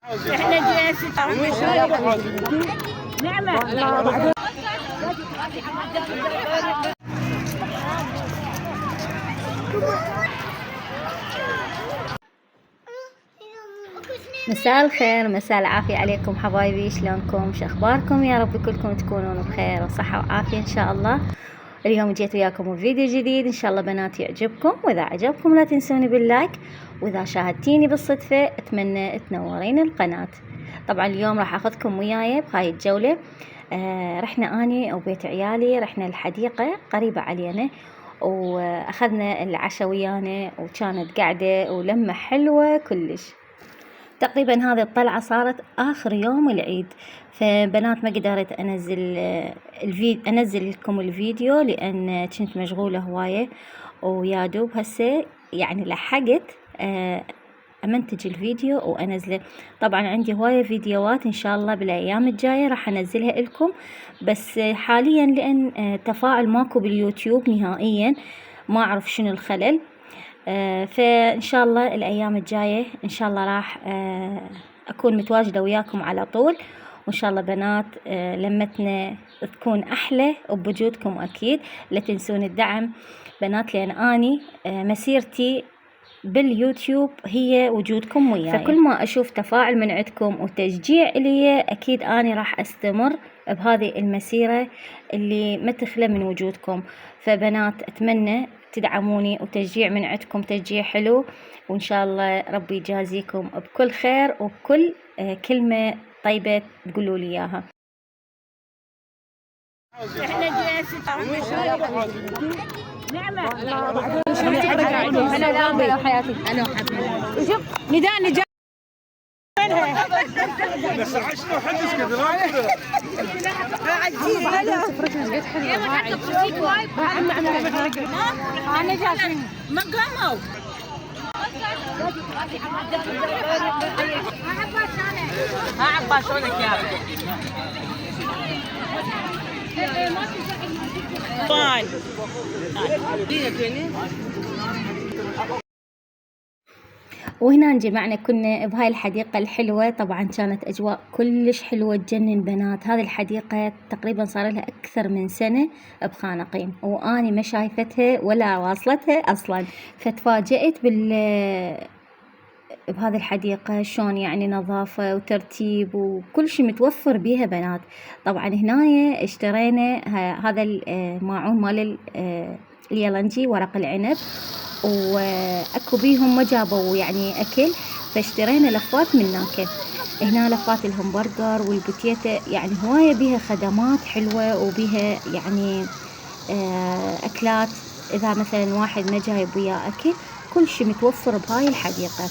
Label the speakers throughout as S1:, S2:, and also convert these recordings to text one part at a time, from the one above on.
S1: احنا نعمة. مساء الخير، مساء العافية عليكم حبايبي. شلونكم؟ شو اخباركم؟ يا رب كلكم تكونون بخير وصحة وعافية ان شاء الله. اليوم جيت وياكم بفيديو جديد ان شاء الله بنات يعجبكم، واذا عجبكم لا تنسوني باللايك، واذا شاهدتيني بالصدفة اتمنى تنورين القناة. طبعا اليوم راح اخذكم وياي بهاي الجولة. رحنا اني وبيت عيالي، رحنا الحديقة قريبة علينا، واخذنا العشاء ويانا، وكانت قعدة ولمة حلوة كلش. تقريبا هذه الطلعة صارت آخر يوم العيد، فبنات ما قدرت أنزل لكم الفيديو لأن كنت مشغولة هواية، ويا دوب هسه يعني لحقت أمنتج الفيديو وأنزله. طبعا عندي هواية فيديوهات إن شاء الله بالأيام الجاية راح أنزلها لكم، بس حاليا لأن تفاعل ماكو باليوتيوب نهائيا، ما أعرف شنو الخلل. فإن شاء الله الأيام الجاية إن شاء الله راح أكون متواجدة وياكم على طول، وإن شاء الله بنات لمتنا تكون أحلى وبوجودكم أكيد. لا تنسون الدعم بنات، لأن أني مسيرتي باليوتيوب هي وجودكم وياي، فكل ما أشوف تفاعل من عندكم وتشجيع لي أكيد أني راح أستمر بهذه المسيرة اللي ما تخلى من وجودكم. فبنات أتمنى تدعموني، وتشجيع من عندكم تشجيع حلو، وإن شاء الله ربي يجازيكم بكل خير وبكل كلمة طيبة تقولوا لي إياها. نعمة. أنا حياتي أنا وحبيبي. شوف نداء وينها؟ بس عشنا وحدش كذا أنا جالسين ما قاموا. ها عباس شلونك يا فاين. وهنا جمعنا كنا بهاي الحديقة الحلوة. طبعا كانت أجواء كلش حلوة تجنن بنات. هذه الحديقة تقريبا صار لها أكثر من سنة بخانقين، وأني ما شايفتها ولا واصلتها أصلا، فتفاجأت بهذه الحديقة شلون يعني نظافة وترتيب وكل شيء متوفر بيها بنات. طبعا هنا اشترينا هذا الماعون مال اليالنجي ورق العنب، واكو بيهم ما جابوا يعني اكل، فاشترينا لفات من هناك. هنا لفات الهمبرجر والبوتيتا، يعني هواية بيها خدمات حلوة وبيها يعني اكلات. اذا مثلا واحد ما جايب وياه اكل، كل شيء متوفر بهاي الحديقة.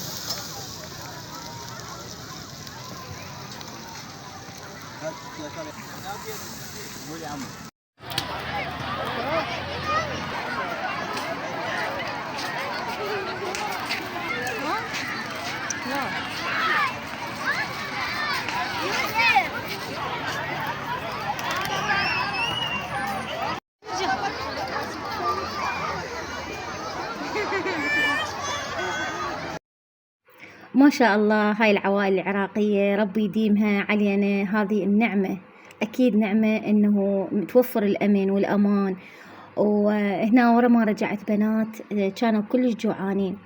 S1: ما شاء الله هاي العوائل العراقية ربي يديمها علينا هذه النعمة. أكيد نعمة إنه متوفر الأمن والأمان. وهنا ورا ما رجعت بنات كانوا كلش جوعانين،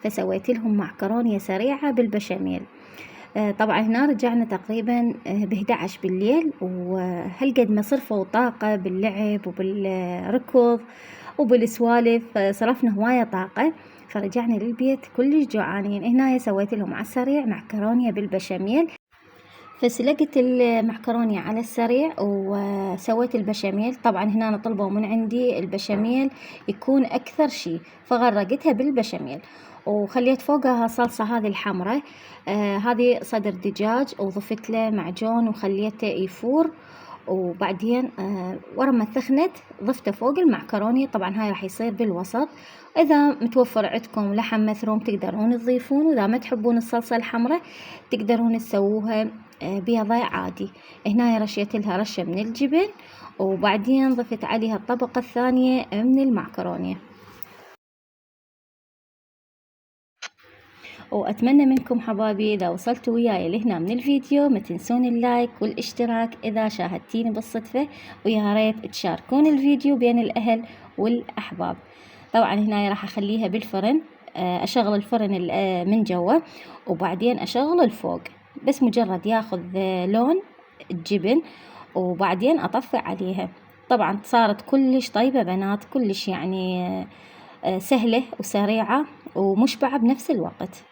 S1: فسويت لهم معكرونية سريعة بالبشاميل. طبعا هنا رجعنا تقريبا ب11 بالليل، وهالقد ما صرفوا طاقة باللعب وبالركض وبالسوالف، صرفنا هواية طاقة، فرجعنا للبيت كلش جوعانين. هنا سويت لهم على السريع معكرونية بالبشاميل، فسلقت المعكرونية على السريع وسويت البشاميل. طبعا هنا طلبوا من عندي البشاميل يكون أكثر شيء، فغرقتها بالبشاميل وخليت فوقها صلصة هذه الحمرة. هذه صدر دجاج، وضفت له معجون وخليته يفور، وبعدين ورا ما ثخنت ضفته فوق المعكروني. طبعا هاي راح يصير بالوسط. اذا متوفر عندكم لحم مثروم تقدرون تضيفون، واذا ما تحبون الصلصة الحمراء تقدرون تسووها بيضة عادي. هنا رشيت لها رشة من الجبن، وبعدين ضفت عليها الطبقة الثانية من المعكرونية. وأتمنى منكم حبايبي إذا وصلتوا وياي لهنا من الفيديو ما تنسون اللايك والاشتراك إذا شاهدتيني بالصدفة، ويا ريت تشاركون الفيديو بين الأهل والأحباب. طبعا هنا راح أخليها بالفرن، أشغل الفرن من جوا وبعدين أشغل الفوق، بس مجرد ياخذ لون الجبن وبعدين أطفئ عليها. طبعا صارت كلش طيبة بنات، كلش يعني سهلة وسريعة ومشبعة بنفس الوقت.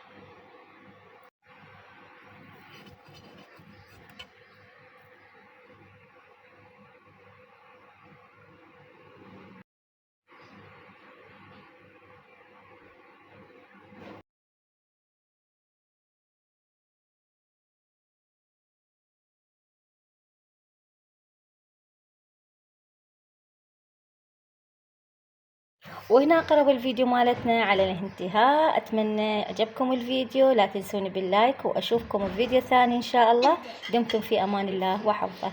S1: وهنا قرب الفيديو مالتنا على الانتهاء. أتمنى عجبكم الفيديو، لا تنسوني باللايك، وأشوفكم بفيديو ثاني إن شاء الله. دمتم في أمان الله وحفظه.